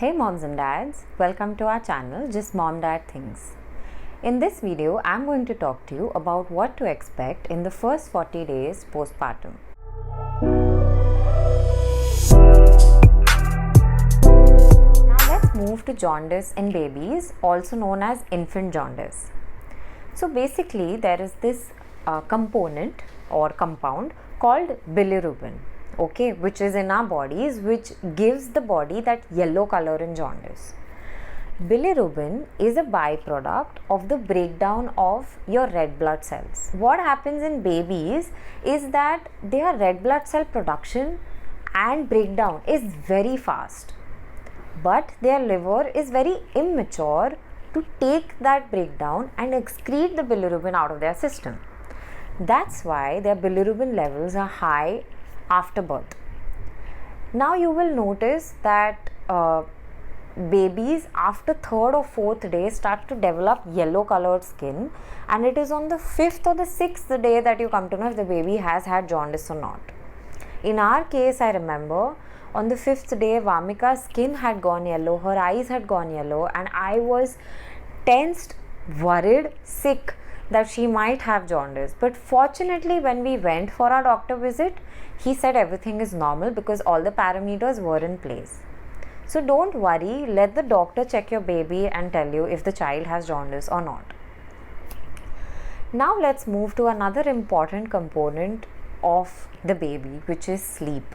Hey moms and dads, welcome to our channel Just Mom Dad Things. In this video, I'm going to talk to you about what to expect in the first 40 days postpartum. Now let's move to jaundice in babies, also known as infant jaundice. So basically there is this component or compound called bilirubin. Okay, which is in our bodies, which gives the body that yellow color in jaundice. Bilirubin is a byproduct of the breakdown of your red blood cells. What happens in babies is that their red blood cell production and breakdown is very fast, but their liver is very immature to take that breakdown and excrete the bilirubin out of their system. That's why their bilirubin levels are high after birth. Now you will notice that babies after third or fourth day start to develop yellow colored skin, and it is on the fifth or the sixth day that you come to know if the baby has had jaundice or not. In our case, I remember on the fifth day Vamika's skin had gone yellow, her eyes had gone yellow, and I was tensed, worried, sick that she might have jaundice. But fortunately, when we went for our doctor visit, he said everything is normal because all the parameters were in place. So don't worry, let the doctor check your baby and tell you if the child has jaundice or not. Now let's move to another important component of the baby, which is sleep.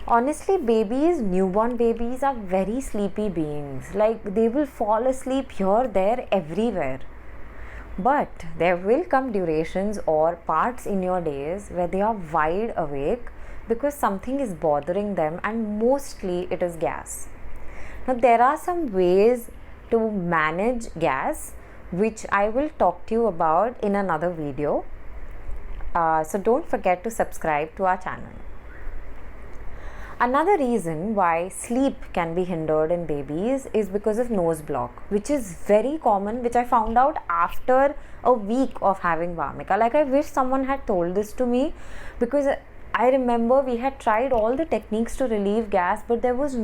Honestly, newborn babies are very sleepy beings. Like, they will fall asleep here, there, everywhere. But there will come durations or parts in your days where they are wide awake because something is bothering them, and mostly it is gas. Now there are some ways to manage gas which I will talk to you about in another video. So don't forget to subscribe to our channel. Another reason why sleep can be hindered in babies is because of nose block, which is very common, which I found out after a week of having Vamika. Like, I wish someone had told this to me, because I remember we had tried all the techniques to relieve gas, but there was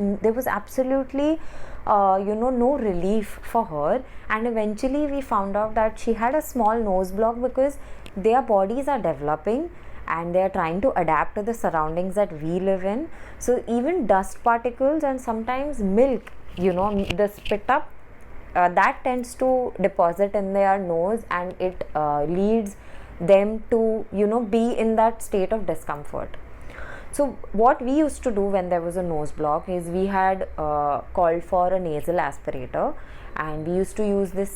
absolutely no relief for her. And eventually we found out that she had a small nose block because their bodies are developing and they are trying to adapt to the surroundings that we live in. So even dust particles and sometimes milk, the spit up, that tends to deposit in their nose, and it leads them to be in that state of discomfort. So what we used to do when there was a nose block is we had called for a nasal aspirator, and we used to use this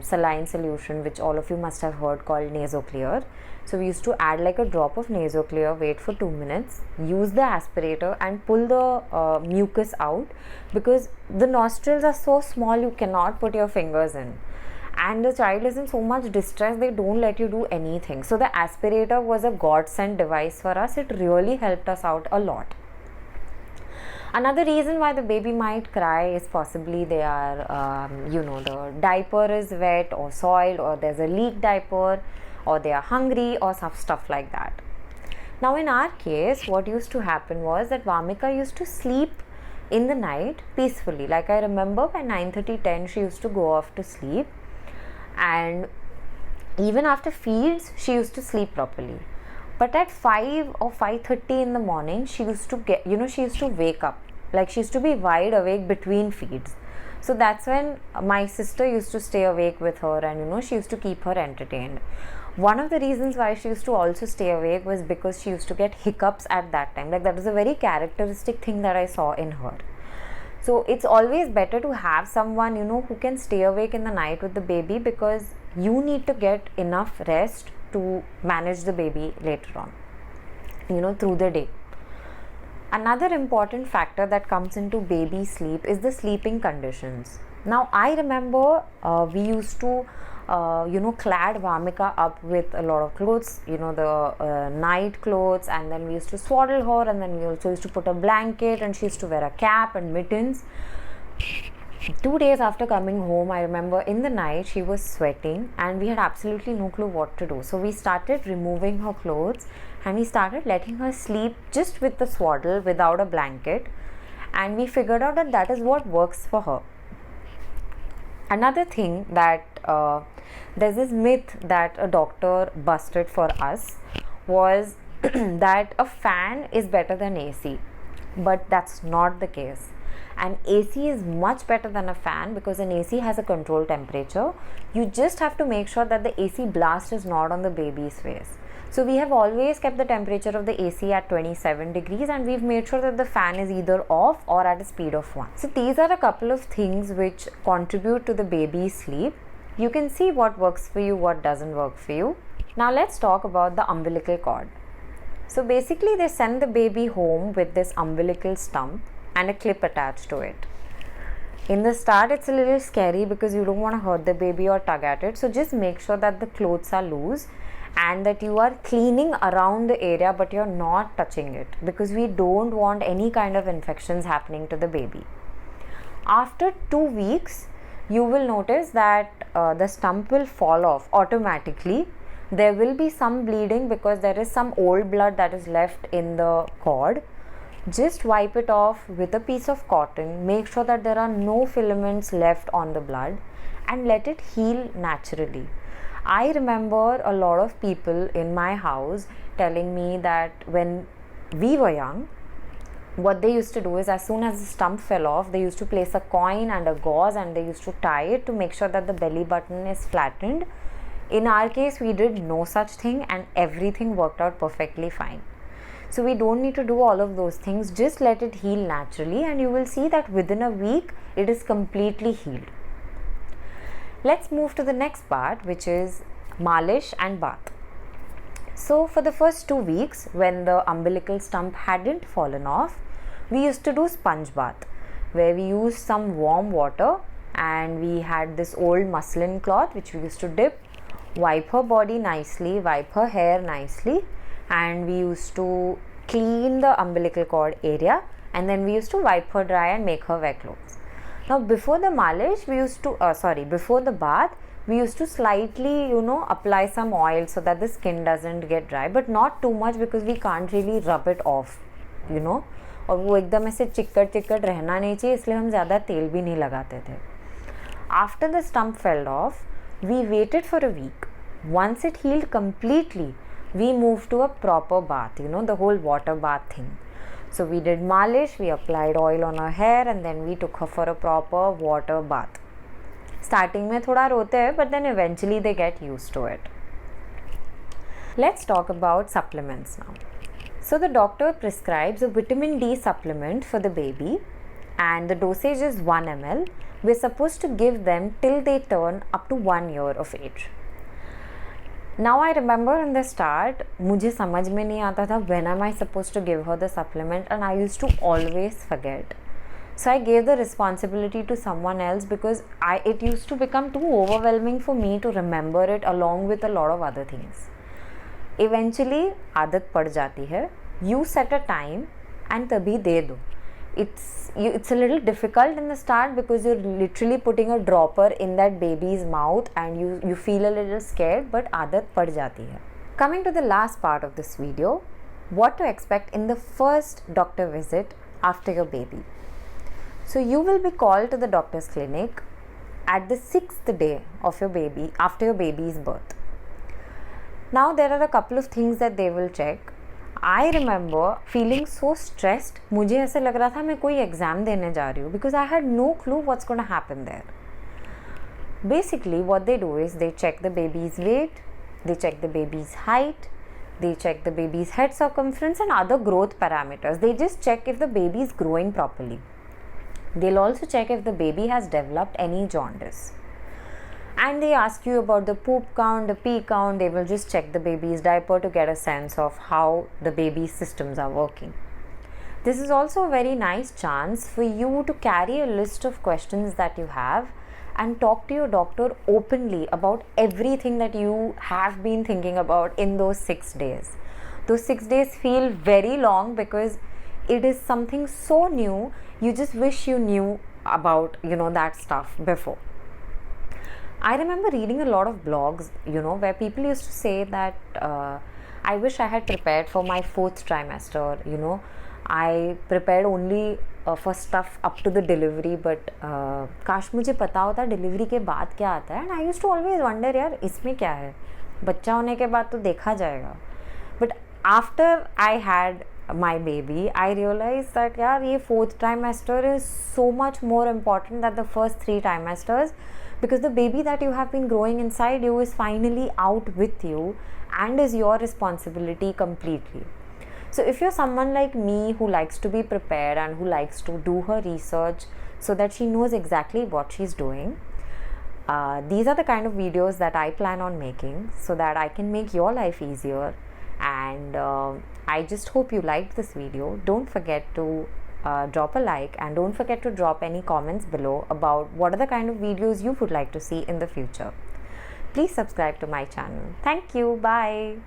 saline solution, which all of you must have heard, called NasoClear. So we used to add like a drop of NasoClear, wait for 2 minutes, use the aspirator and pull the mucus out, because the nostrils are so small you cannot put your fingers in, and the child is in so much distress they don't let you do anything. So the aspirator was a godsend device for us. It really helped us out a lot. Another reason why the baby might cry is possibly they are the diaper is wet or soiled, or there's a leaked diaper, or they are hungry, or stuff like that. Now in our case, what used to happen was that Vamika used to sleep in the night peacefully. Like, I remember by 9:30, 10 she used to go off to sleep, and even after feeds she used to sleep properly. But at 5 or 5:30 in the morning, she used to she used to wake up. Like, she used to be wide awake between feeds. So that's when my sister used to stay awake with her, and she used to keep her entertained. One of the reasons why she used to also stay awake was because she used to get hiccups at that time. Like, that was a very characteristic thing that I saw in her. So it's always better to have someone who can stay awake in the night with the baby, because you need to get enough rest to manage the baby later on, through the day. Another important factor that comes into baby sleep is the sleeping conditions. Now I remember we used to clad Vamika up with a lot of clothes, the night clothes, and then we used to swaddle her, and then we also used to put a blanket, and she used to wear a cap and mittens. 2 days after coming home, I remember in the night she was sweating, and we had absolutely no clue what to do. So we started removing her clothes, and we started letting her sleep just with the swaddle, without a blanket. and we figured out that that is what works for her. Another thing that there's this myth that a doctor busted for us was that a fan is better than AC, but that's not the case. And AC is much better than a fan because an AC has a controlled temperature. You just have to make sure that the AC blast is not on the baby's face. So we have always kept the temperature of the AC at 27 degrees, and we've made sure that the fan is either off or at a speed of 1. So these are a couple of things which contribute to the baby's sleep. You can see what works for you, what doesn't work for you. Now let's talk about the umbilical cord. So basically they send the baby home with this umbilical stump and a clip attached to it. In the start it's a little scary because you don't want to hurt the baby or tug at it. So just make sure that the clothes are loose and that you are cleaning around the area but you're not touching it, because we don't want any kind of infections happening to the baby. After 2 weeks, you will notice that the stump will fall off automatically. There will be some bleeding because there is some old blood that is left in the cord. Just wipe it off with a piece of cotton. Make sure that there are no filaments left on the blood and let it heal naturally. I remember a lot of people in my house telling me that when we were young, what they used to do is as soon as the stump fell off, they used to place a coin and a gauze and they used to tie it to make sure that the belly button is flattened. In our case, we did no such thing and everything worked out perfectly fine. So we don't need to do all of those things. Just let it heal naturally and you will see that within a week, it is completely healed. Let's move to the next part, which is Maalish and Bath. So for the first 2 weeks, when the umbilical stump hadn't fallen off, we used to do sponge bath, where we used some warm water and we had this old muslin cloth which we used to dip, wipe her body nicely, wipe her hair nicely, and we used to clean the umbilical cord area, and then we used to wipe her dry and make her wear clothes. Now before the Maalish, before the bath, we used to slightly, apply some oil so that the skin doesn't get dry, but not too much because we can't really rub it off, और वो एकदम ऐसे चिकट चिकट रहना नहीं चाहिए, इसलिए हम ज़्यादा तेल भी नहीं लगाते थे. After the stump fell off, we waited for a week. Once it healed completely, we moved to a proper bath, the whole water bath thing. So we did Maalish, we applied oil on her hair and then we took her for a proper water bath. Starting में थोड़ा रोते हैं, but then eventually they get used to it. Let's talk about supplements now. So the doctor prescribes a vitamin D supplement for the baby and the dosage is 1 ml. We're supposed to give them till they turn up to 1 year of age. Now I remember in the start, मुझे समझ में नहीं आता था when am I supposed to give her the supplement, and I used to always forget. So I gave the responsibility to someone else because it used to become too overwhelming for me to remember it along with a lot of other things. Eventually आदत पड़ जाती है. You set a time and तभी दे दो. It's a little difficult in the start because you're literally putting a dropper in that baby's mouth and you feel a little scared, but आदत पड़ जाती है. Coming to the last part of this video, what to expect in the first doctor visit after your baby. So you will be called to the doctor's clinic at the 6th day of your baby, after your baby's birth. Now there are a couple of things that they will check. I remember feeling so stressed. मुझे ऐसे लग रहा था मैं कोई exam देने जा रही हूँ because I had no clue what's going to happen there. Basically what they do is they check the baby's weight, they check the baby's height, they check the baby's head circumference and other growth parameters. They just check if the baby is growing properly. They'll also check if the baby has developed any jaundice. And they ask you about the poop count, the pee count. They will just check the baby's diaper to get a sense of how the baby's systems are working. This is also a very nice chance for you to carry a list of questions that you have and talk to your doctor openly about everything that you have been thinking about in those 6 days. Those 6 days feel very long because it is something so new. You just wish you knew about, that stuff before. I remember reading a lot of blogs, where people used to say that I wish I had prepared for my 4th trimester, I prepared only for stuff up to the delivery, but काश मुझे पता होता delivery के बाद क्या आता है. And I used to always wonder यार इसमें क्या है, बच्चा होने के बाद तो देखा जाएगा. But after I had my baby, I realized that यार ये 4th trimester is so much more important than the first 3 trimesters, because the baby that you have been growing inside you is finally out with you and is your responsibility completely. So if you're someone like me who likes to be prepared and who likes to do her research so that she knows exactly what she's doing, these are the kind of videos that I plan on making so that I can make your life easier. And I just hope you liked this video. Don't forget to drop a like, and don't forget to drop any comments below about what are the kind of videos you would like to see in the future. Please subscribe to my channel. Thank you. Bye.